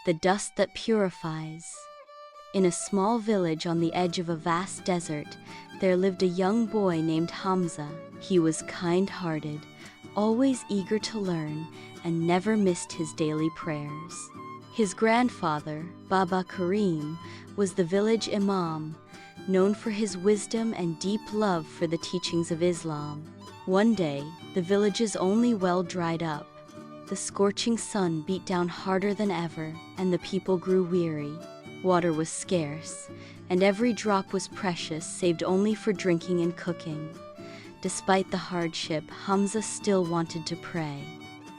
the dust that purifies. In a small village on the edge of a vast desert, there lived a young boy named Hamza. He was kind-hearted, always eager to learn, and never missed his daily prayers. His grandfather, Baba Karim, was the village imam, known for his wisdom and deep love for the teachings of Islam. One day, the village's only well dried up. The scorching sun beat down harder than ever, and the people grew weary. Water was scarce, and every drop was precious, saved only for drinking and cooking. Despite the hardship, Hamza still wanted to pray.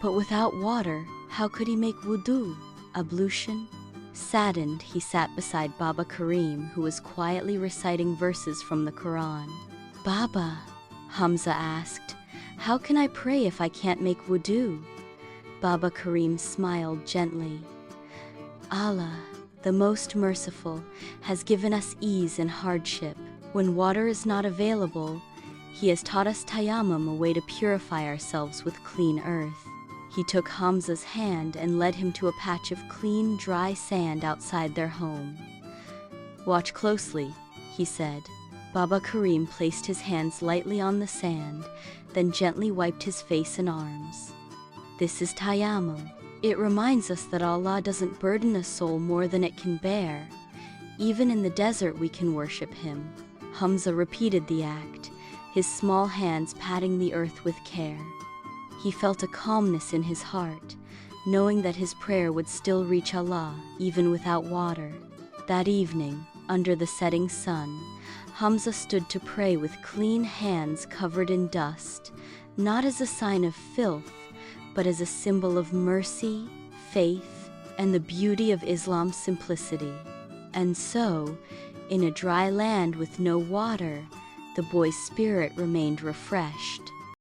But without water, how could he make wudu, ablution? Saddened, he sat beside Baba Karim, who was quietly reciting verses from the Quran. "Baba," Hamza asked, "how can I pray if I can't make wudu?" Baba Karim smiled gently. "Allah, the most merciful, has given us ease in hardship. When water is not available, He has taught us Tayammum, a way to purify ourselves with clean earth." He took Hamza's hand and led him to a patch of clean, dry sand outside their home. "Watch closely," he said. Baba Karim placed his hands lightly on the sand, then gently wiped his face and arms. "This is Tayammum. It reminds us that Allah doesn't burden a soul more than it can bear. Even in the desert we can worship Him." Hamza repeated the act, his small hands patting the earth with care. He felt a calmness in his heart, knowing that his prayer would still reach Allah, even without water. That evening, under the setting sun, Hamza stood to pray with clean hands covered in dust, not as a sign of filth, but as a symbol of mercy, faith, and the beauty of Islam's simplicity. And so, in a dry land with no water, the boy's spirit remained refreshed.